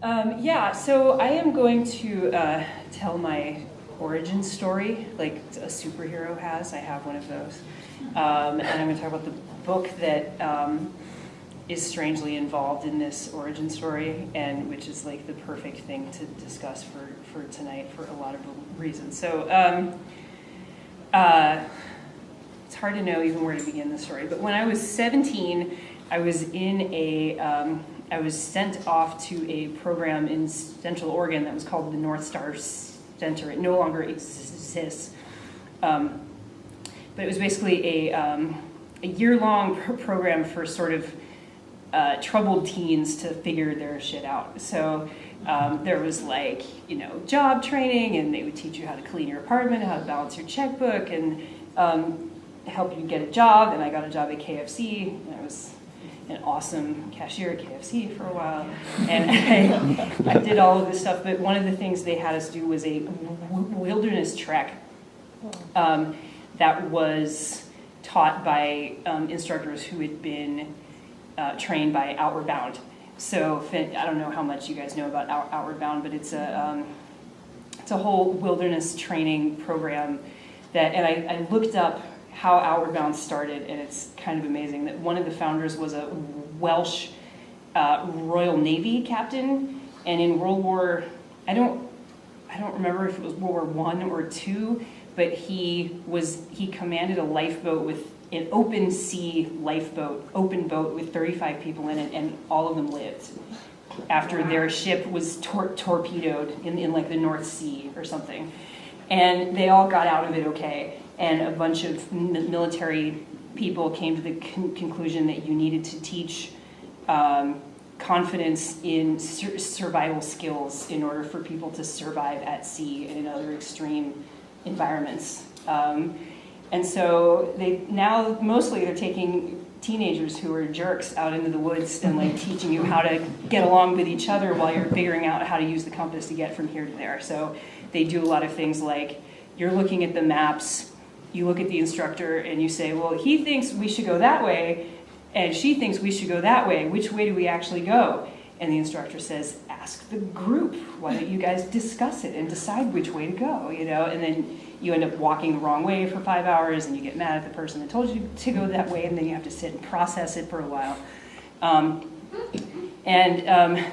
Yeah, so I am going to tell my origin story, like a superhero has. I have one of those. And I'm going to talk about the book that is strangely involved in this origin story, and which is like the perfect thing to discuss for tonight for a lot of reasons. So it's hard to know even where to begin the story. But when I was 17, I was I was sent off to a program in Central Oregon that was called the North Star Center. It no longer exists. But it was basically a year-long program for sort of troubled teens to figure their shit out. So there was like, job training, and they would teach you how to clean your apartment, how to balance your checkbook, and help you get a job. And I got a job at KFC, and I was an awesome cashier at KFC for a while, and I did all of this stuff. But one of the things they had us do was a wilderness trek that was taught by instructors who had been trained by Outward Bound. So I don't know how much you guys know about Outward Bound, but it's a whole wilderness training program and I looked up how Outward Bound started, and it's kind of amazing that one of the founders was a Welsh Royal Navy captain, and in World War, I don't remember if it was World War I or II, but he commanded a lifeboat with an open sea lifeboat, open boat with 35 people in it, and all of them lived after their ship was torpedoed in like the North Sea or something. And they all got out of it okay. And a bunch of military people came to the conclusion that you needed to teach confidence in survival skills in order for people to survive at sea and in other extreme environments. And so they're taking teenagers who are jerks out into the woods and like teaching you how to get along with each other while you're figuring out how to use the compass to get from here to there. So they do a lot of things like you're looking at the maps, you look at the instructor and you say, well, he thinks we should go that way and she thinks we should go that way. Which way do we actually go? And the instructor says, ask the group. Why don't you guys discuss it and decide which way to go, And then you end up walking the wrong way for 5 hours and you get mad at the person that told you to go that way, and then you have to sit and process it for a while.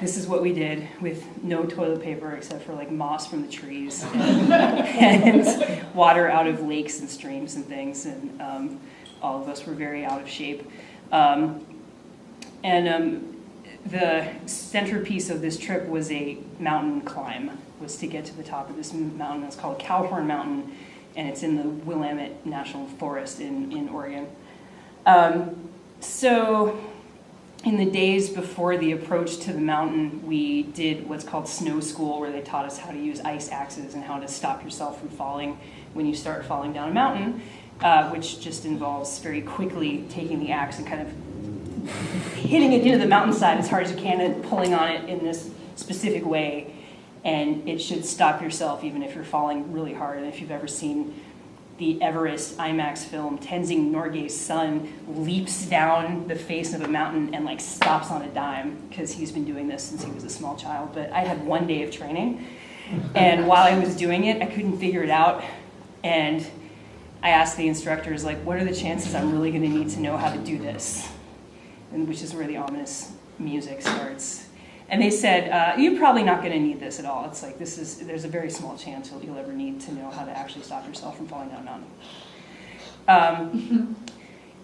This is what we did with no toilet paper except for like moss from the trees and water out of lakes and streams and things. And all of us were very out of shape. The centerpiece of this trip was a mountain climb, was to get to the top of this mountain. It's called Cowhorn Mountain, and it's in the Willamette National Forest in Oregon. So in the days before the approach to the mountain, we did what's called snow school, where they taught us how to use ice axes and how to stop yourself from falling when you start falling down a mountain, which just involves very quickly taking the axe and kind of hitting it into the mountainside as hard as you can and pulling on it in this specific way. And it should stop yourself even if you're falling really hard. And if you've ever seen the Everest IMAX film, Tenzing Norgay's son leaps down the face of a mountain and like stops on a dime, because he's been doing this since he was a small child. But I had 1 day of training, and while I was doing it, I couldn't figure it out. And I asked the instructors, like, what are the chances I'm really going to need to know how to do this? And which is where the ominous music starts. And they said, you're probably not going to need this at all. It's like, there's a very small chance you'll ever need to know how to actually stop yourself from falling down a mountain.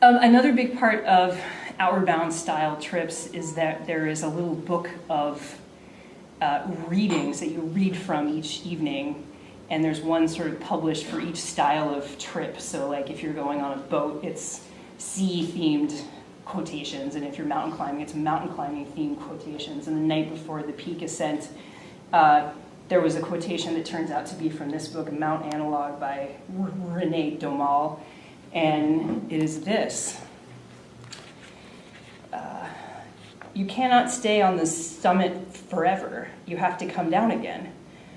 Another big part of Outward Bound style trips is that there is a little book of readings that you read from each evening. And there's one sort of published for each style of trip. So like if you're going on a boat, it's sea-themed quotations, and if you're mountain climbing, it's mountain climbing themed quotations. And the night before the peak ascent, there was a quotation that turns out to be from this book, Mount Analogue by René Daumal, and it is this: you cannot stay on the summit forever. You have to come down again.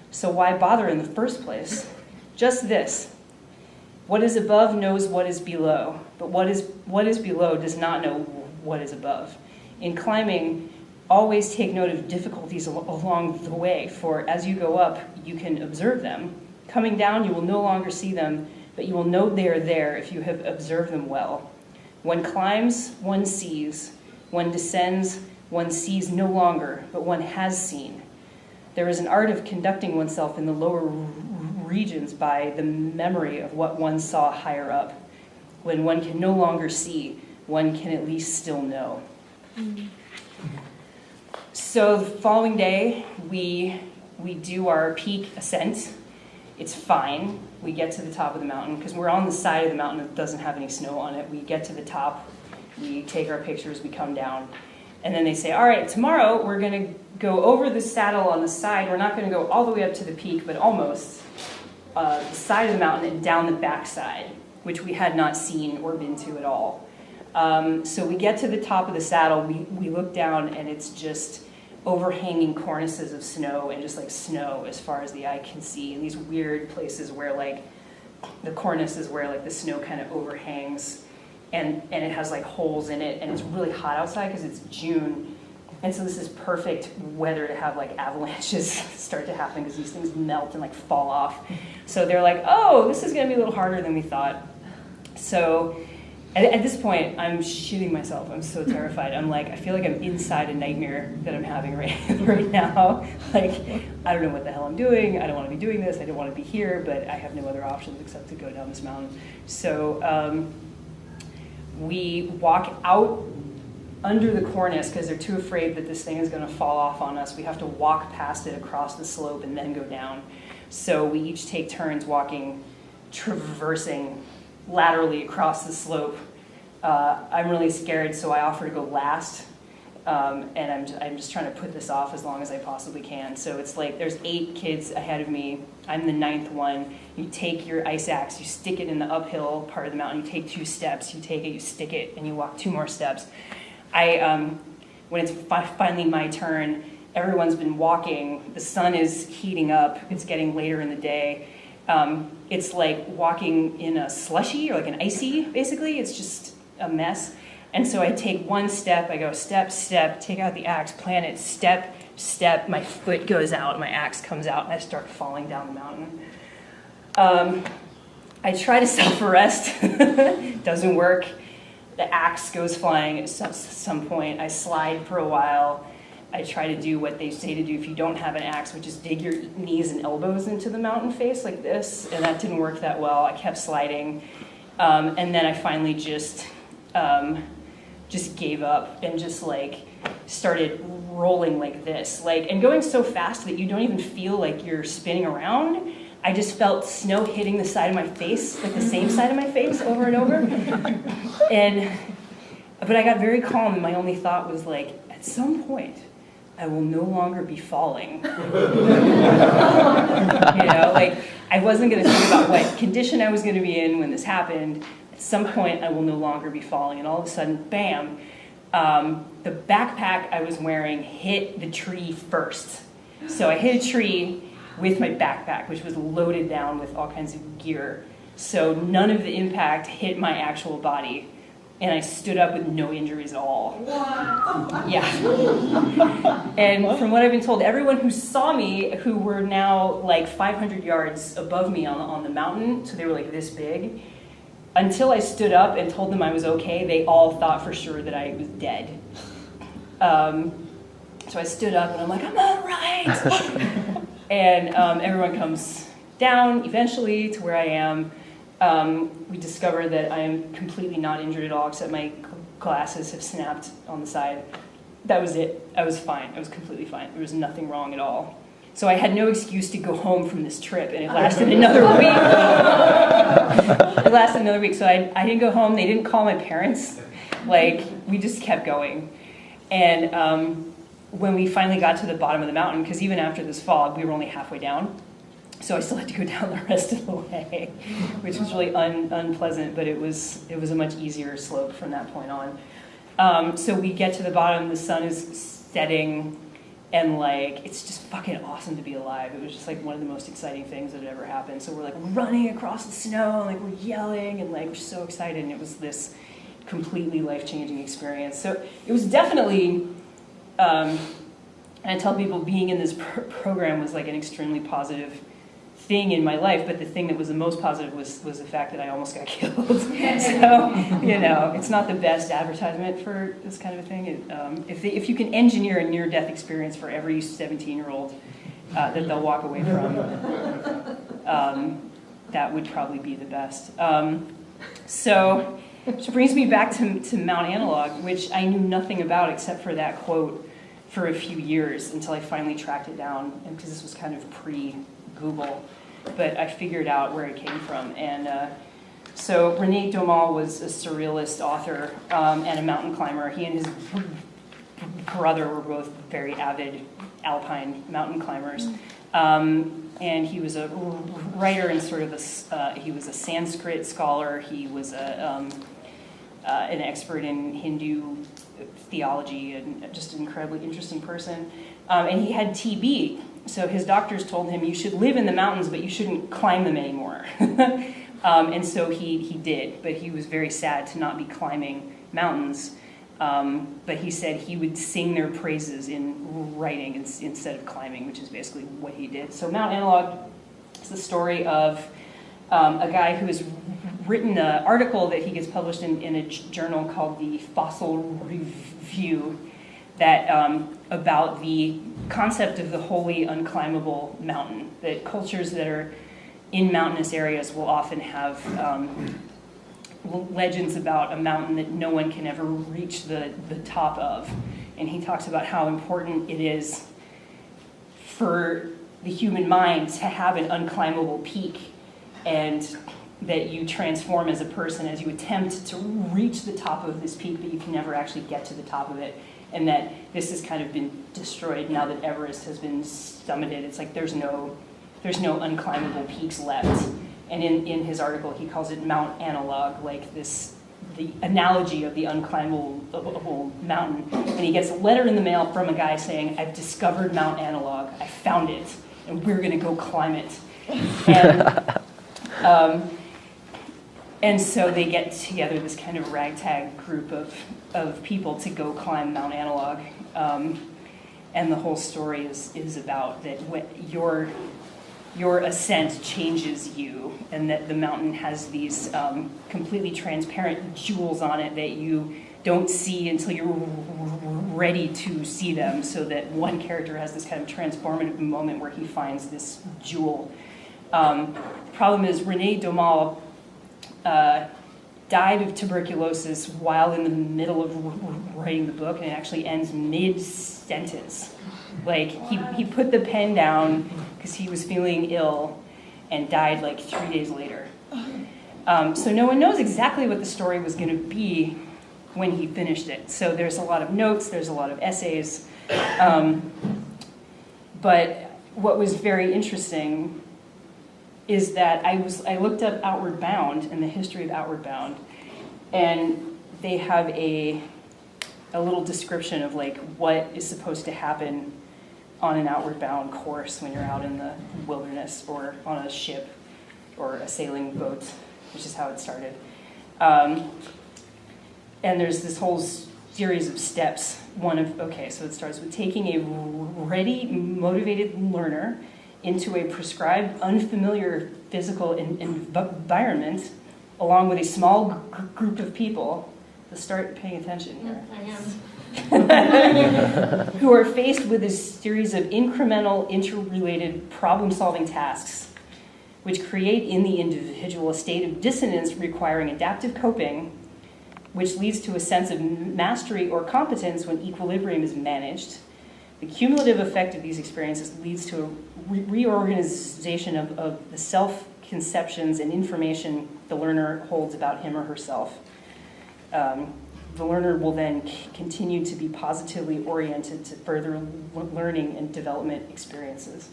So why bother in the first place? Just this: what is above knows what is below, but what is below does not know what is above. In climbing, always take note of difficulties along the way, for as you go up, you can observe them. Coming down, you will no longer see them, but you will know they are there if you have observed them well. One climbs, one sees. One descends, one sees no longer, but one has seen. There is an art of conducting oneself in the lower regions by the memory of what one saw higher up. When one can no longer see, one can at least still know. Mm-hmm. So the following day, we do our peak ascent. It's fine. We get to the top of the mountain because we're on the side of the mountain that doesn't have any snow on it. We get to the top, we take our pictures, we come down. And then they say, all right, tomorrow we're going to go over the saddle on the side. We're not going to go all the way up to the peak, but almost the side of the mountain and down the backside, which we had not seen or been to at all. So we get to the top of the saddle, we look down, and it's just overhanging cornices of snow and just like snow as far as the eye can see, and these weird places where like the cornice is where like the snow kind of overhangs, and it has like holes in it, and it's really hot outside because it's June, and so this is perfect weather to have like avalanches start to happen because these things melt and like fall off. So they're like, oh, this is going to be a little harder than we thought. So at this point, I'm shitting myself. I'm so terrified. I'm like, I feel like I'm inside a nightmare that I'm having right now. Like, I don't know what the hell I'm doing. I don't want to be doing this. I don't want to be here, but I have no other options except to go down this mountain. So we walk out under the cornice because they're too afraid that this thing is going to fall off on us. We have to walk past it across the slope and then go down. So we each take turns walking, traversing laterally across the slope. I'm really scared, so I offer to go last, and I'm just trying to put this off as long as I possibly can. So it's like there's 8 kids ahead of me. I'm the 9th one. You take your ice axe, you stick it in the uphill part of the mountain, you take 2 steps, you take it, you stick it, and you walk 2 more steps. When it's finally my turn, everyone's been walking, the sun is heating up, it's getting later in the day. It's like walking in a slushy or like an icy, basically. It's just a mess. And so I take 1 step, I go step, step, take out the axe, plant it, step, step, my foot goes out, my axe comes out, and I start falling down the mountain. I try to self-arrest, doesn't work. The axe goes flying at some point. I slide for a while. I try to do what they say to do if you don't have an axe, which is dig your knees and elbows into the mountain face like this, and that didn't work that well. I kept sliding, and then I finally just gave up and just like started rolling like this, like, and going so fast that you don't even feel like you're spinning around. I just felt snow hitting the side of my face, like the same side of my face over and over, but I got very calm, and my only thought was like, at some point, I will no longer be falling. Like I wasn't going to think about what condition I was going to be in when this happened. At some point, I will no longer be falling. And all of a sudden, bam, the backpack I was wearing hit the tree first. So I hit a tree with my backpack, which was loaded down with all kinds of gear. So none of the impact hit my actual body. And I stood up with no injuries at all. Wow. Yeah. And from what I've been told, everyone who saw me, who were now like 500 yards above me on the mountain, so they were like this big, until I stood up and told them I was okay, they all thought for sure that I was dead. So I stood up and I'm like, I'm all right. And everyone comes down eventually to where I am. We discover that I am completely not injured at all, except my glasses have snapped on the side. That was it. I was fine. I was completely fine. There was nothing wrong at all. So I had no excuse to go home from this trip, and it lasted another week. It lasted another week. So I didn't go home. They didn't call my parents. Like, we just kept going. And when we finally got to the bottom of the mountain, because even after this fall, we were only halfway down. So I still had to go down the rest of the way, which was really unpleasant, but it was a much easier slope from that point on. So we get to the bottom, the sun is setting, and like it's just fucking awesome to be alive. It was just like one of the most exciting things that had ever happened. So we're like running across the snow, and like we're yelling, and like we're so excited, and it was this completely life-changing experience. So it was definitely and I tell people being in this program was like an extremely positive thing in my life, but the thing that was the most positive was the fact that I almost got killed. So, it's not the best advertisement for this kind of a thing. If you can engineer a near-death experience for every 17-year-old that they'll walk away from, that would probably be the best. So, which brings me back to Mount Analogue, which I knew nothing about except for that quote for a few years until I finally tracked it down, and because this was kind of pre-Google, but I figured out where it came from. And so René Daumal was a surrealist author and a mountain climber. He and his brother were both very avid alpine mountain climbers. And he was a writer and sort of he was a Sanskrit scholar. He was an expert in Hindu theology and just an incredibly interesting person. And he had TB, so his doctors told him you should live in the mountains, but you shouldn't climb them anymore. And so he did, but he was very sad to not be climbing mountains. But he said he would sing their praises in writing instead of climbing, which is basically what he did. So Mount Analogue is the story of a guy who has written an article that he gets published in a journal called the Fossil Review that about the concept of the wholly unclimbable mountain, that cultures that are in mountainous areas will often have legends about a mountain that no one can ever reach the top of. And he talks about how important it is for the human mind to have an unclimbable peak, and that you transform as a person as you attempt to reach the top of this peak, but you can never actually get to the top of it. And that this has kind of been destroyed now that Everest has been summited. It's like there's no unclimbable peaks left. And in his article, he calls it Mount Analogue, like the analogy of the unclimbable mountain. And he gets a letter in the mail from a guy saying, "I've discovered Mount Analogue. I found it, and we're going to go climb it." And so they get together this kind of ragtag group of people to go climb Mount Analogue. And the whole story is about that your ascent changes you, and that the mountain has these completely transparent jewels on it that you don't see until you're ready to see them, so that one character has this kind of transformative moment where he finds this jewel. The problem is René Daumal died of tuberculosis while in the middle of writing the book, and it actually ends mid-sentence. Like, he put the pen down because he was feeling ill and died like 3 days later. So no one knows exactly what the story was going to be when he finished it. So there's a lot of notes, there's a lot of essays. But what was very interesting is that I looked up Outward Bound and the history of Outward Bound, and they have a little description of like what is supposed to happen on an Outward Bound course when you're out in the wilderness or on a ship or a sailing boat, which is how it started. And there's this whole series of steps. So it starts with taking a ready, motivated learner into a prescribed, unfamiliar physical environment, along with a small group of people. To start paying attention here. I am. Who are faced with a series of incremental, interrelated problem-solving tasks, which create in the individual a state of dissonance requiring adaptive coping, which leads to a sense of mastery or competence when equilibrium is managed. The cumulative effect of these experiences leads to a reorganization of the self-conceptions and information the learner holds about him or herself. The learner will then continue to be positively oriented to further learning and development experiences.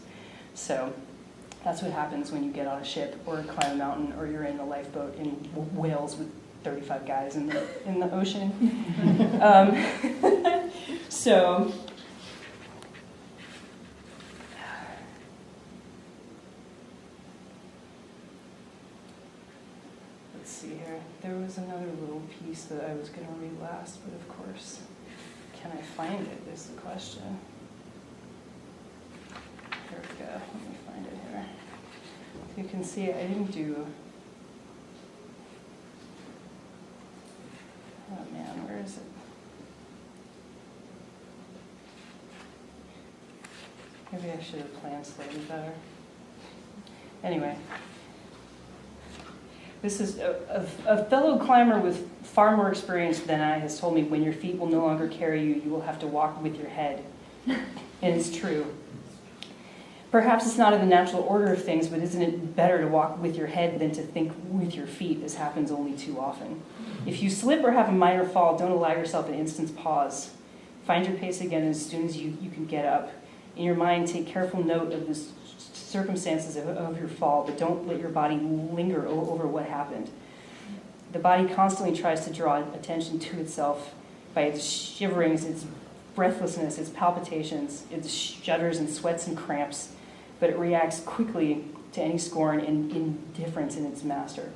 So that's what happens when you get on a ship or climb a mountain, or you're in a lifeboat in Wales with 35 guys in the ocean. So let's see here. There was another little piece that I was going to read last, but of course can I find it is the question. Here we go. Let me find it here. You can see I didn't do. Oh man, where is it? Maybe I should have planned slightly better. Anyway, this is a fellow climber with far more experience than I has told me, when your feet will no longer carry you, you will have to walk with your head. And it's true. Perhaps it's not in the natural order of things, but isn't it better to walk with your head than to think with your feet? This happens only too often. If you slip or have a minor fall, don't allow yourself an instant's pause. Find your pace again as soon as you can get up. In your mind, take careful note of the circumstances of your fall, but don't let your body linger over what happened. The body constantly tries to draw attention to itself by its shiverings, its breathlessness, its palpitations, its shudders and sweats and cramps, but it reacts quickly to any scorn and indifference in its master.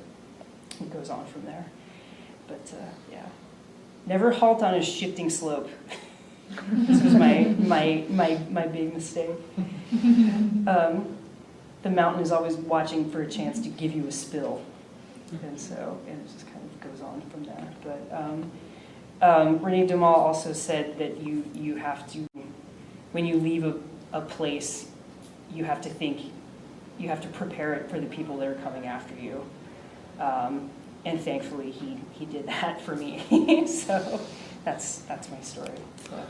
It goes on from there. But yeah, never halt on a shifting slope. This was my big mistake. The mountain is always watching for a chance to give you a spill, and so it just kind of goes on from there. But Renee Dumas also said that you have to, when you leave a place, you have to think, you have to prepare it for the people that are coming after you. And thankfully, he did that for me. So that's my story. So,